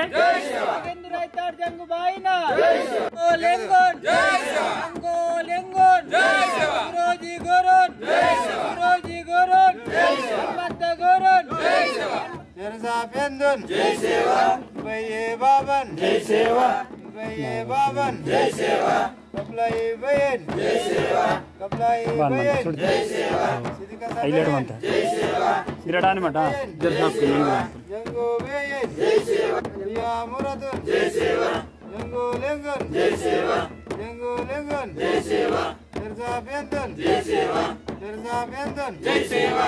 Raithar Jangu Baina Lengon Lengon Guruji Gurun Mata Gurun Terza Pendun Jai Seva Baye Baban Jai Seva Baye Baban Jai Seva Kaplai Bayen Jai Seva Kaplai Bayen Jai Seva Highlight manta Jai Seva Siradani mata Jangu Bayen Jai Seva Ya Muradun Jai Seva Jangu Lengon Jai Seva Jangu Lengon Jai Seva Terza Pendun Jai Seva Terza Pendun Jai Seva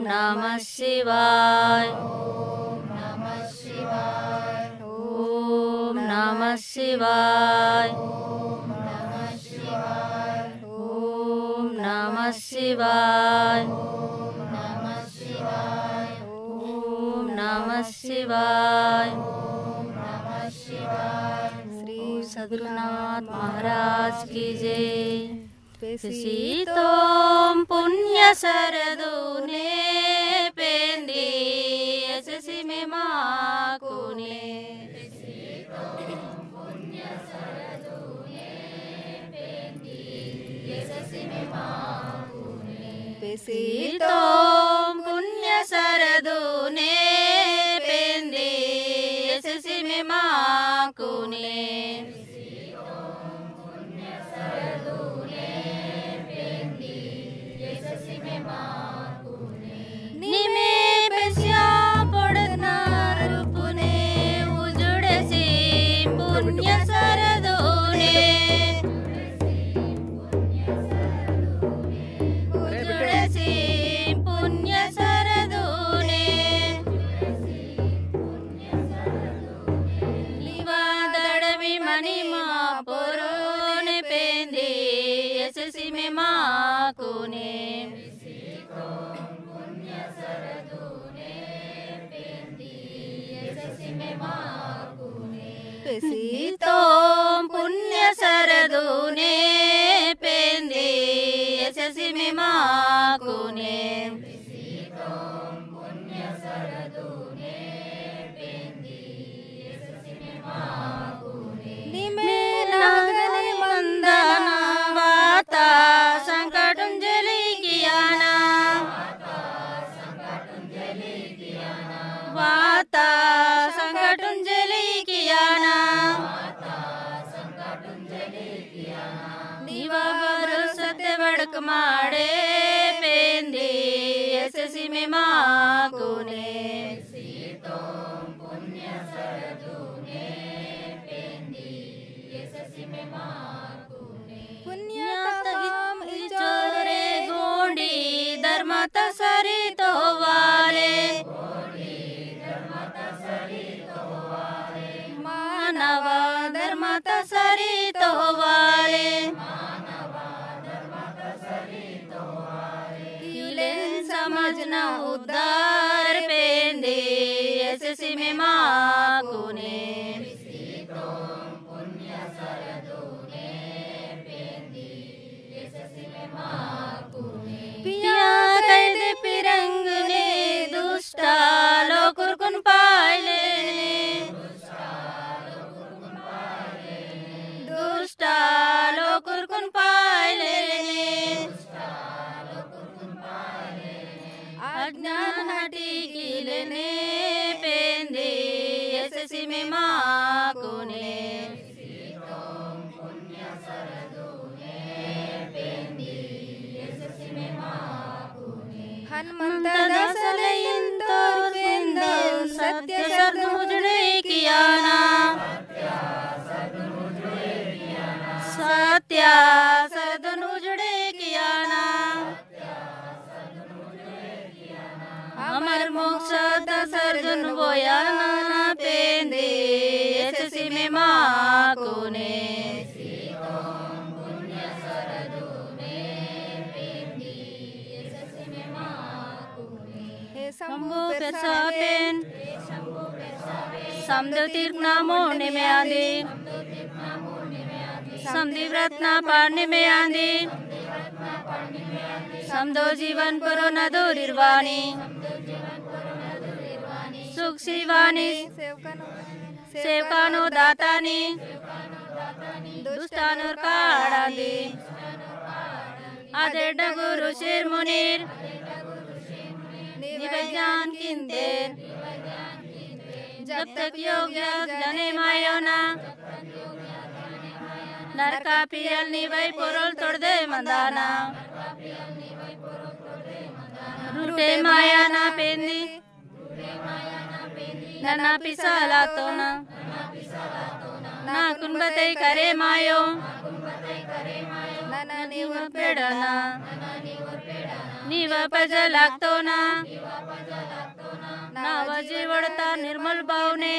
Namah Shivaya. Om Namah Shivaya. Om Namah Shivaya. Om Namah Shivaya. Om Namah Shivaya. Om Namah Shivaya. Om Namah Shivaya. Om Namah Shivaya. Shri Sadgurunath Maharaj ki jai. Pesitom punya saradune pendi asasi memakune. Pesitom punya saradune pendi asasi memakune. Pesitom punya saradune pendi asasi memakune. Pesitom punya saradune pendi asasi memakune. Pesitom punya saradune pendi asasi memakune. Nimenagani mandana vata sankatum jali kiyana. Vata sankatum jali kiyana. Nivaru satya vadak maade pendi asasi memakune. Pesitom punya saradune pendi asasi memakune. Punyatam ichore gondi dharmata sarito vale. Manava dharmata sarito vale. Kilen samajna uddar pendi asasi memakune. Pesitom punya saradune pendi asasi memakune. Piya kaide pirangne dusta lokurkun paile. यशसी में माँ कुने हनुमंत दासलयंतोर पेंदल सत्य सद्गुरु जुड़े कियाना सत्य सद्गुरु जुड़े कियाना अमर मोक्ष surgeon बोयाना पेंदे यशसी में माँ कुने शंभु पेन समद तीर्थ नामो में आंधी समदि व्रतना पारने में आंधी समदो जीवन परो न दूरिर्वाणी सुख शिवानी सेवकानो दातानी दुष्टानुर काढ़ांदी आदेड गुरु शिर मुनीर निवेद्यान किंदेर जब तक योग जने मायोना नरका पियल निवै पोरल तोड़ दे मंदाना रूटे माया ना पेंदी नना पिसाला तो ना कुंबते करे मायो नना निवर पेड़ना निव पज लागतो ना नावाजी वड़ता निर्मल भावने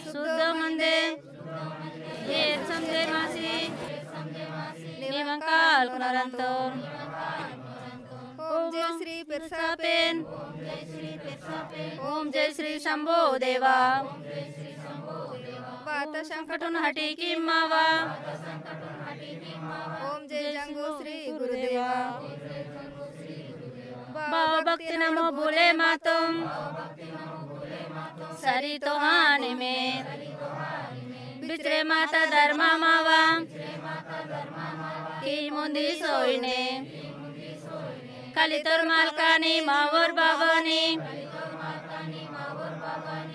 शुद्ध मंदे ये समझे मासी निवंकाल कुनारंतो ओम जय श्री पिरसापेन ओम जय श्री शंभो देवा वात संकटन हटी की मावा ओम जय जंगो श्री गुरुदेवा बाबा भक्ति नमो भूले मातुम सरी तो हानि में बिचरे माता धर्मा मावा की मुंदी सोईने कलितोर मालकानी मावर बाबानी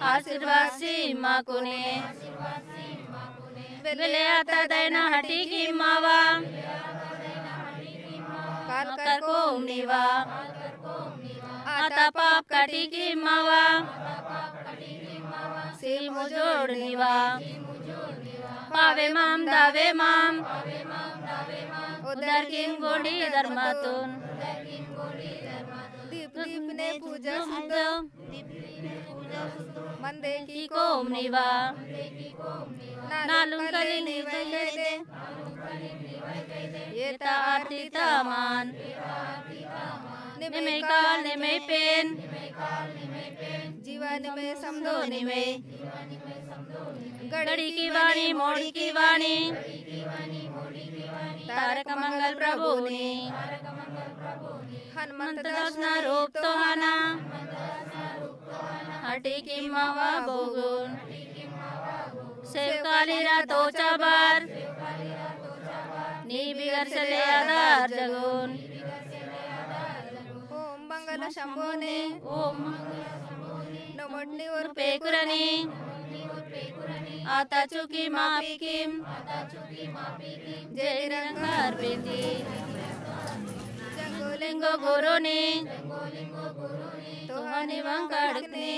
आशीर्वाद सी माँ कुने बेले आता दैना हटी की मावा काल कर को निवा आता पाप काटी की मावा सिल मुजोड़ निवा पावे माम दावे माम उधर किम गोड़ी धर्मातुन दीप दीप ने पूजा मंदे की कोम निवा नालुं कली निवै दे ये ता आरती तामान निमे काल निमे पेन जीवन में समदो निमे गड़ी की वाणी मोड़ी की वाणी तारक मंगल प्रभु ने हनुमंत दर्शन रूप तो हना हटी की मावा बोगुन सेवकाली रातो चाबार नी बिगर चले आधार जगुन ओम मंगल शंभो ने ओम नमोटनी और पेकुरनी आता चुकी मापी किम जय रंगार बेटी जंगोलिंगो गोरोनी तोहानी वंकाड़कने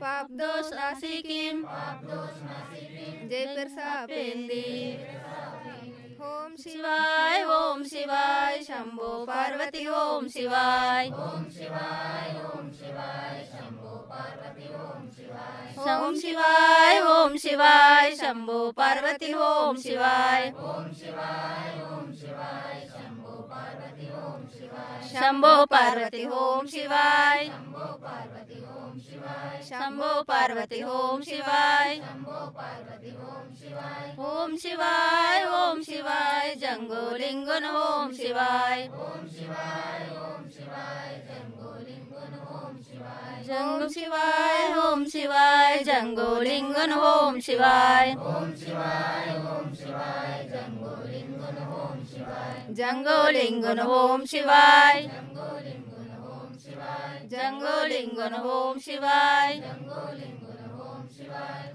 पाप दोष आसी किम जय परसा पेंदी ओम शिवाय शंभो पार्वती ओम शिवाय शंभो पार्वती ओम शिवाय शंभो पार्वती ओम शिवाय शंभो पार्वती ओम शिवाय शंभो पार्वती ओम शिवाय ओम शिवाय जंगो लिंगन ओम शिवाय जंगो शिवाय जंगो लिंगन ओम शिवाय जंगो लिंगन ओम शिवाय जंगोलिंगन ओम शिवाय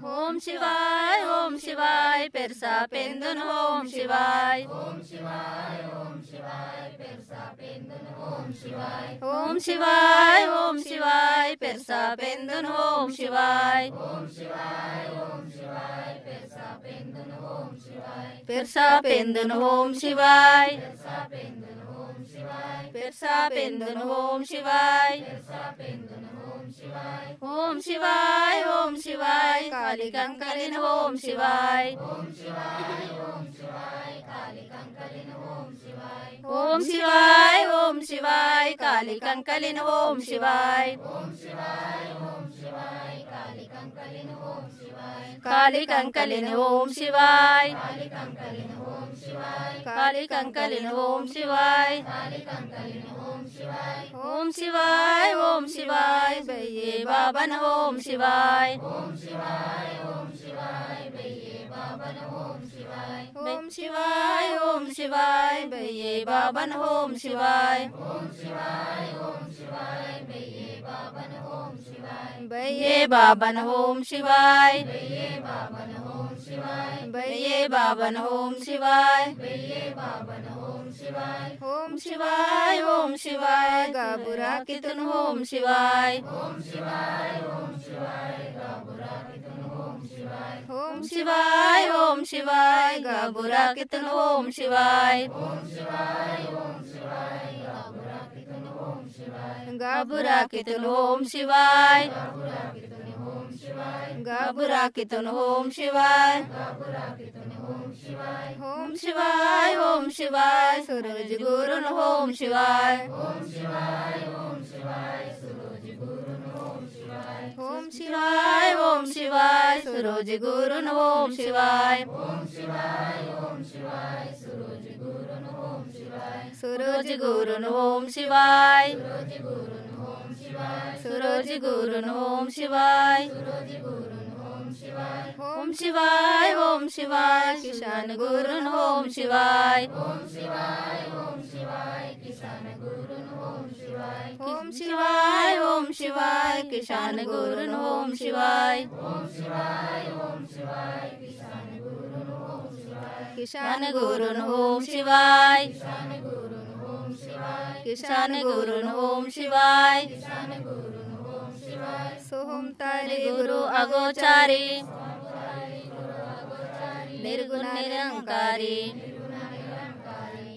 ओम शिवाय ओम शिवाय पेरसा पेंदुन ओम शिवाय ओम शिवाय ओम शिवाय पेरसा पेंदुन ओम शिवाय ओम शिवाय ओम शिवाय पेरसा पेंदुन ओम शिवाय ओम शिवाय ओम शिवाय पेरसा पेंदुन ओम शिवाय पेरसा पेंदुन ओम शिवाय पेरसा पेंदुन ओम शिवाय पेरसा पेंदुन ओम शिवाय पेरसा पेंदुन ओम शिवाय ओम शिवाय ओम शिवाय काली कंकलिन ओम शिवाय ओम शिवाय ओम शिवाय काली कंकलिन ओम शिवाय ओम शिवाय ओम शिवाय काली कंकलिन ओम शिवाय ओम शिवाय ओम शिवाय काली कंकलिन ओम शिवाय काली कंकलिन ओम शिवाय काली कंकलिन ओम शिवाय काली कंकलिन ओम शिवाय काली कंकलिन ओम शिवाय ओम शिवाय ओम शिवाय भैये बाबन ओम शिवाय ओम शिवाय ओम शिवाय भैये बाबन ओम शिवाय ओम शिवाय ओम शिवाय भैये बाबन ओम शिवाय ओम शिवाय ओम शिवाय भैये बाबन ओम शिवाय भैये बाबन ओम शिवाय भैये बाबन ओम शिवाय भैये बाबन ओम शिवाय भैये बाबन ओम शिवाय ओम शिवाय ओम शिवाय गाबुरा कितन ओम शिवाय ओम शिवाय ओम शिवाय गाबुरा कितन ओम शिवाय ओम शिवाय ओम शिवाय गाबुरा कितन ओम शिवाय ओम शिवाय ओम शिवाय गाबुरा कितन ओम शिवाय गाबुरा कितन ओम शिवाय गाबुरा कितन ओम शिवाय गाबुरा कितन ओम शिवाय गाबुरा कितन ओम शिवाय ओम शिवाय ओम शिवाय सूरज गुरुन ओम शिवाय ओम शिवाय ओम शिवाय सूरज गुरुन ओम शिवाय ओम शिवाय ओम शिवाय सूरज गुरुन ओम शिवाय ओम शिवाय ओम शिवाय सूरज गुरुन ओम शिवाय सूरज गुरुन ओम शिवाय सूरज गुरुन ओम शिवाय सूरज गुरुन ओम शिवाय सूरज गुरुन ओम शिवाय ओम शिवाय ओम शिवाय किसान गुरुन ओम शिवाय ओम शिवाय ओम शिवाय किसान गुरुन ओम शिवाय ओम शिवाय ओम शिवाय किसान गुरुन ओम शिवाय ओम शिवाय ओम शिवाय किसान गुरुन ओम शिवाय किसान गुरुन ओम शिवाय किसान गुरुन ओम शिवाय किसान गुरुन ओम शिवाय किसान गुरुन ओम शिवाय सोहम तारे गुरु अगोचारी निर्गुण निरंकारी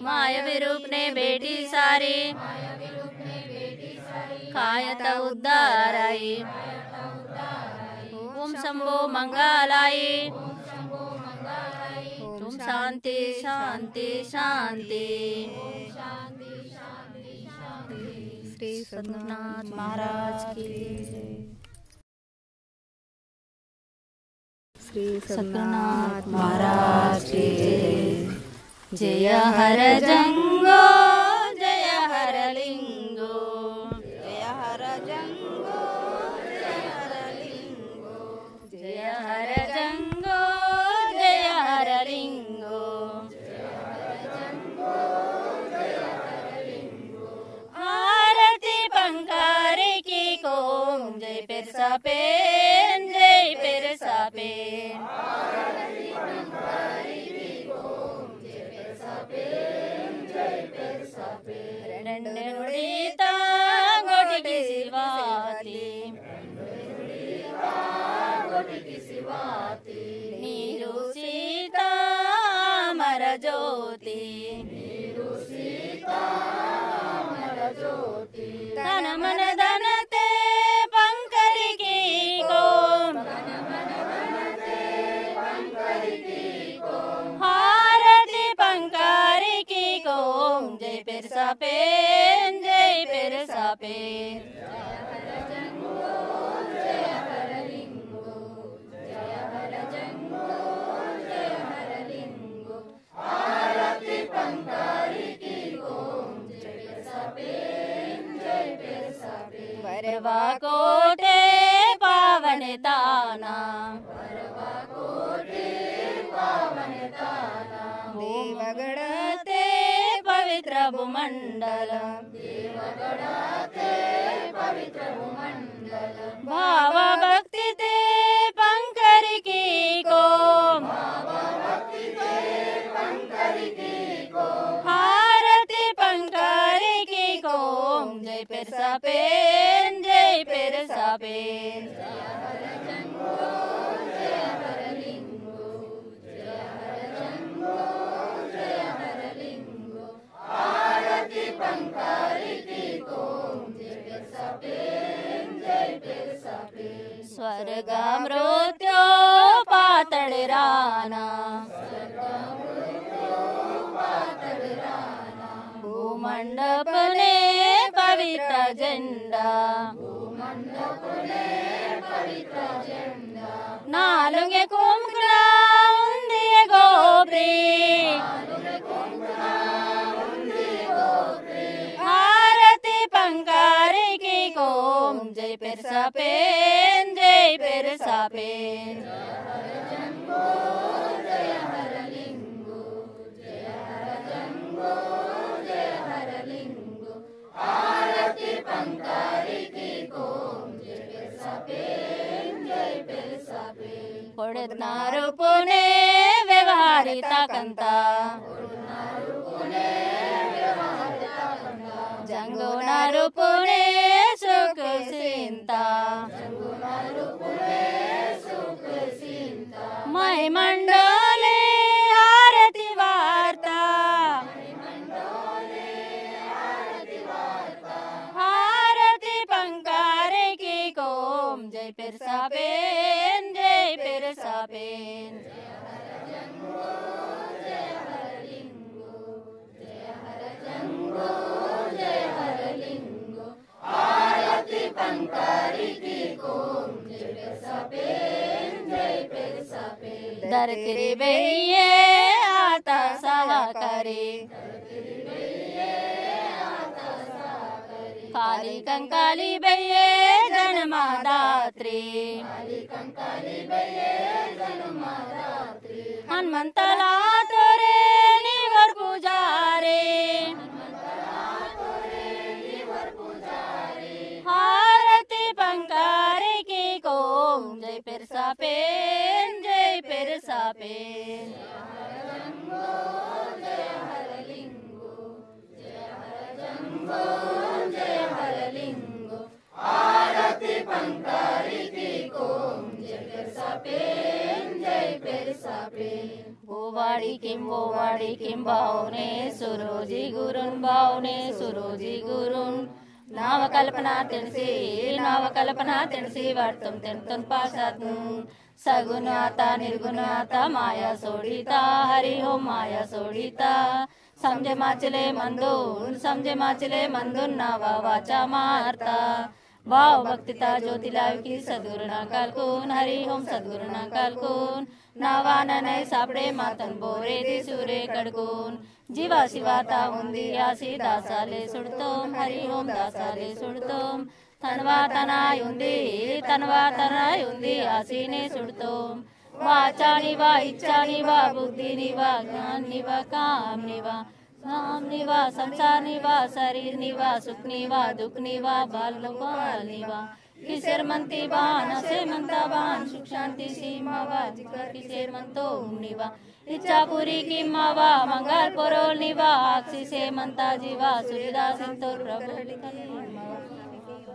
माया विरूप ने बेटी सारी खायता उद्धाराई ओम शंभो मंगलाई ओम शांति शांति शांति श्री सद्गुरुनाथ महाराज की श्री सद्गुरुनाथ महाराज की जय हर जंगो जय हर लिंगो जय हर जंगो जय हर लिंगो जय हर जंगो जय हर लिंगो आरती पंकारी की कोम जय पेरसा पेन जय पेरसा पेन नुड़ीता गोटी की सिवाती नीरू सीता मर ज्योति तन मन धन ते पंकरी की कोम हारती पंकारी की कोम जय पेरसा पेन जय पेरसा पेन वरवा कोटे पावन ताना देवगढ़ते पवित्र भूमंडल भाव भक्ति ते पंकरिकी को हारती पंकरिकी को जय पेरसापेन जय पेरसापेन स्वर्ग मृत्यो पातळ राना भूमंडप ने पवित्र झंडा नालुंगे कुंकड़ा उंदिये गोप्री आरती पंकारिकी को जय पेरसापेन जय पेरसापेन పొడున్నారు పునే వ్యవహారిత కంత జంగునారు పునే సుఖ సింత మై మండలే ఆరతి వార్తా ఆరతి పంకారిकी को जय पेरसापेन जय पेरसापेन आरती पंकारिकी को जय पेरसापेन जय पेरसापेन धरती बेये आता सहकारी काली कंकाली बेये जन्मदात्री हनुमंतला तोरे निवर पुजारे हारती पंकारिकी को जय पेरसापेन जय पेरसापेन आरती पंकारिकी को जय पेरसापेन जय पेरसापेन भोवाड़ी किम भावने सुरोजी गुरुन नावकल्पना तिणसी वर्तुम तिणतुन पासातुन सगुण आता निर्गुण आता माया सोडिता हरि ओम माया सोडिता समझे माचले मंदुन नावा वाचा मारता भाव भक्तिता ज्योति लावकी सद्गुरुना कालकून हरि ओम सद्गुरुना कालकून नावाना नहीं सापडे मातन बोरे दिसुरे कडकून जीवा शिवाता उंदी आसी दासाले सुडतोम हरि ओम दासाले सुडतोम तनवा तनायुंदी आसीने सुडतोम वाचा निवा इच्छा निवा बुद्धि निवा ज्ञान निवा काम निवा नाम निवा संसार निवा शरीर निवा सुख निवा दुख निवा बाल निवा किसेर मंती बान असे मंता बान सुख शांति सीमा वा जिकर किसेर मंतो निवा इच्छा पूरी की मावा मंगल परोल निवा आक्षी से मंता जीवा सुरिदा सिंतोर प्रभु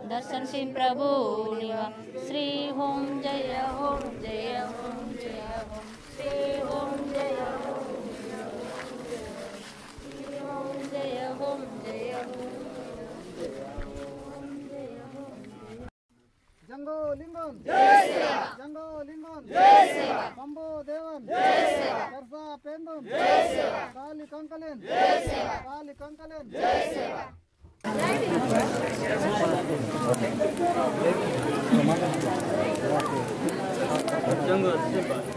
दर्शन सिंह प्रभु निवा श्री ओम जय ओम जय ओम जय ओम श्री ओम जय ओम जय ओम जय ओम जंगो लिंगम जय सेवा जंगो लिंगम जय सेवा शंभो देवन जय सेवा परसा पेंदुन जय सेवा काली कंकलेन जय सेवा काली कंकलेन जय सेवा जंगो